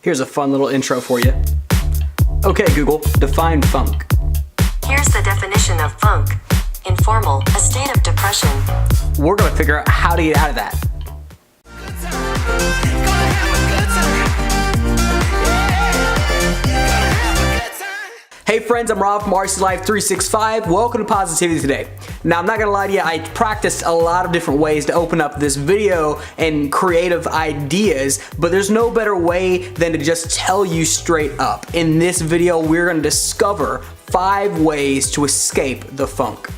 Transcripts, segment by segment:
Here's a fun little intro for you. Okay, Google, define funk. Here's the definition of funk. Informal, a state of depression. We're gonna figure out how to get out of that. Hey friends, I'm Rob from RC Life 365. Welcome to Positivity Today. Now I'm not gonna lie to you, I practiced a lot of different ways to open up this video and creative ideas, but there's no better way than to just tell you straight up. In this video, we're gonna discover 5 ways to escape the funk.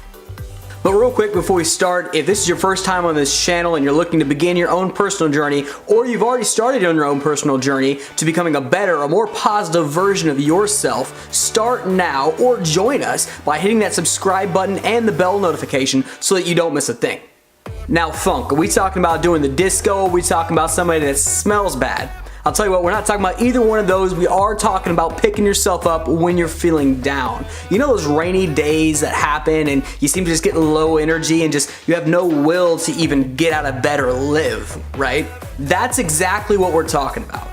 But real quick before we start, if this is your first time on this channel and you're looking to begin your own personal journey, or you've already started on your own personal journey to becoming a better, a more positive version of yourself, start now or join us by hitting that subscribe button and the bell notification so that you don't miss a thing. Now funk, are we talking about doing the disco? Are we talking about somebody that smells bad? I'll tell you what, we're not talking about either one of those. We are talking about picking yourself up when you're feeling down. You know those rainy days that happen and you seem to just get low energy and just you have no will to even get out of bed or live, right? That's exactly what we're talking about.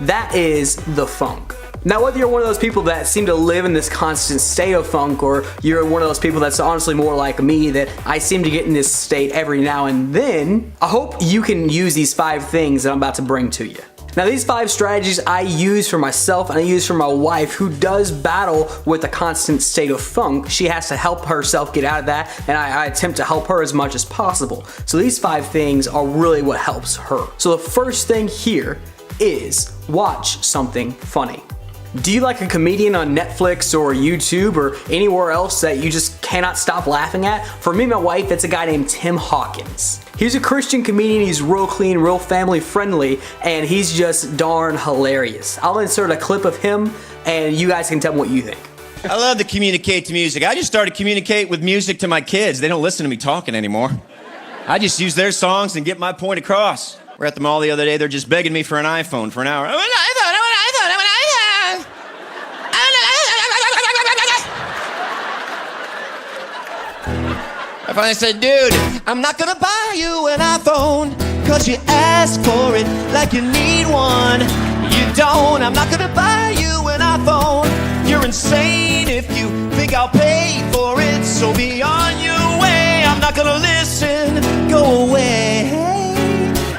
That is the funk. Now whether you're one of those people that seem to live in this constant state of funk, or you're one of those people that's honestly more like me, that I seem to get in this state every now and then, I hope you can use these 5 things that I'm about to bring to you. Now these 5 strategies I use for myself and I use for my wife, who does battle with a constant state of funk. She has to help herself get out of that, and I attempt to help her as much as possible. So these 5 things are really what helps her. So the first thing here is watch something funny. Do you like a comedian on Netflix or YouTube or anywhere else that you just cannot stop laughing at? For me and my wife, it's a guy named Tim Hawkins. He's a Christian comedian, he's real clean, real family friendly, and he's just darn hilarious. I'll insert a clip of him and you guys can tell me what you think. I love to communicate to music. I just started to communicate with music to my kids. They don't listen to me talking anymore. I just use their songs and get my point across. We're at the mall the other day, they're just begging me for an iPhone for an hour. I finally said, dude, I'm not gonna buy you an iPhone, cause you asked for it like you need one. You don't, I'm not gonna buy you an iPhone. You're insane if you think I'll pay for it, so be on your way. I'm not gonna listen, go away.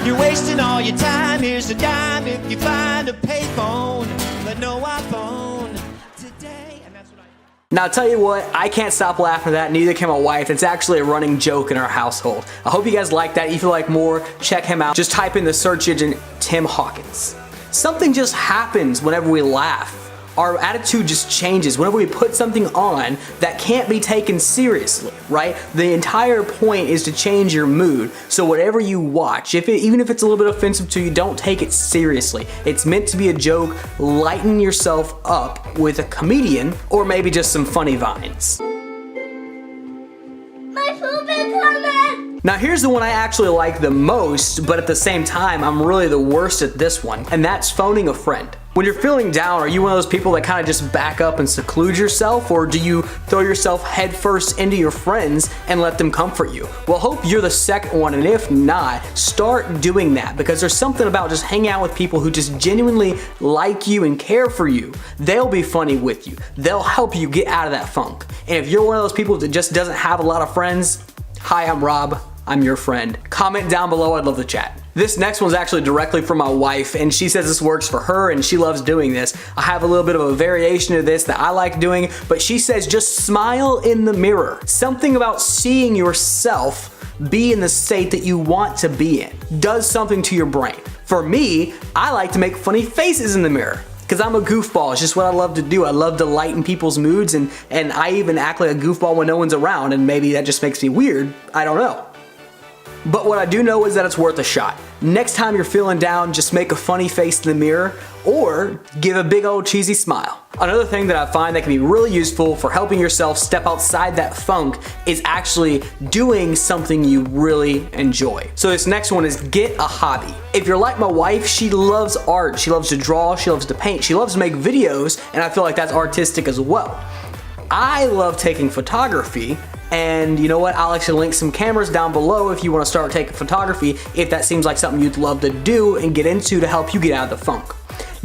You're wasting all your time, here's a dime if you find a payphone, but no iPhone today. And that's what I... Now I'll tell you what, I can't stop laughing at that, neither can my wife. It's actually a running joke in our household. I hope you guys like that. If you like more, check him out. Just type in the search engine Tim Hawkins. Something just happens whenever we laugh. Our attitude just changes whenever we put something on that can't be taken seriously, right? The entire point is to change your mood. So whatever you watch, even if it's a little bit offensive to you, don't take it seriously. It's meant to be a joke. Lighten yourself up with a comedian or maybe just some funny vines. My poop is coming! Now here's the one I actually like the most, but at the same time, I'm really the worst at this one, and that's phoning a friend. When you're feeling down, are you one of those people that kind of just back up and seclude yourself, or do you throw yourself headfirst into your friends and let them comfort you? Well, hope you're the second one, and if not, start doing that, because there's something about just hanging out with people who just genuinely like you and care for you. They'll be funny with you. They'll help you get out of that funk. And if you're one of those people that just doesn't have a lot of friends, hi, I'm Rob. I'm your friend. Comment down below, I'd love to chat. This next one's actually directly from my wife, and she says this works for her and she loves doing this. I have a little bit of a variation of this that I like doing, but she says just smile in the mirror. Something about seeing yourself be in the state that you want to be in does something to your brain. For me, I like to make funny faces in the mirror, because I'm a goofball. It's just what I love to do. I love to lighten people's moods, and I even act like a goofball when no one's around, and maybe that just makes me weird. I don't know. But what I do know is that it's worth a shot. Next time you're feeling down, just make a funny face in the mirror or give a big old cheesy smile. Another thing that I find that can be really useful for helping yourself step outside that funk is actually doing something you really enjoy. So this next one is get a hobby. If you're like my wife, she loves art. She loves to draw, she loves to paint, she loves to make videos, and I feel like that's artistic as well. I love taking photography, and you know what, I'll actually link some cameras down below if you want to start taking photography, if that seems like something you'd love to do and get into to help you get out of the funk.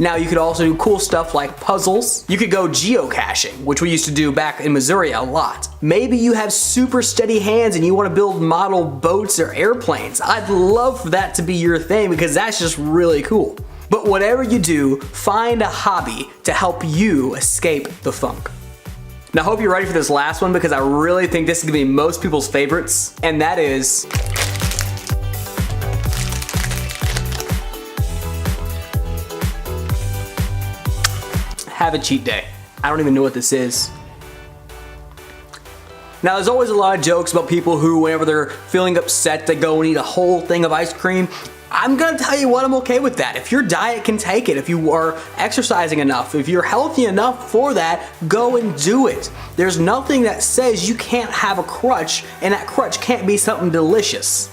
Now you could also do cool stuff like puzzles. You could go geocaching, which we used to do back in Missouri a lot. Maybe you have super steady hands and you want to build model boats or airplanes. I'd love for that to be your thing because that's just really cool. But whatever you do, find a hobby to help you escape the funk. Now I hope you're ready for this last one because I really think this is gonna be most people's favorites, and that is have a cheat day. I don't even know what this is. Now there's always a lot of jokes about people who, whenever they're feeling upset, they go and eat a whole thing of ice cream. I'm gonna tell you what, I'm okay with that. If your diet can take it, if you are exercising enough, if you're healthy enough for that, go and do it. There's nothing that says you can't have a crutch and that crutch can't be something delicious.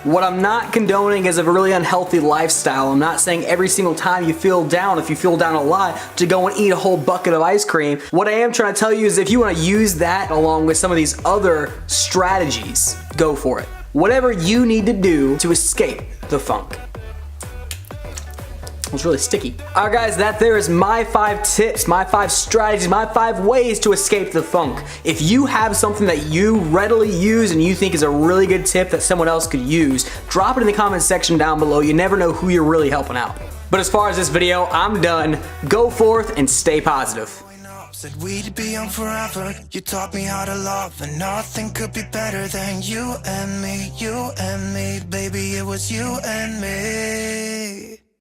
What I'm not condoning is a really unhealthy lifestyle. I'm not saying every single time you feel down, if you feel down a lot, to go and eat a whole bucket of ice cream. What I am trying to tell you is if you want to use that along with some of these other strategies, go for it. Whatever you need to do to escape the funk. It's really sticky. Alright guys, that there is my 5 tips, my 5 strategies, my 5 ways to escape the funk. If you have something that you readily use and you think is a really good tip that someone else could use, drop it in the comment section down below. You never know who you're really helping out. But as far as this video, I'm done. Go forth and stay positive. Said we'd be young forever. You taught me how to love, and nothing could be better than you and me, baby, it was you and me.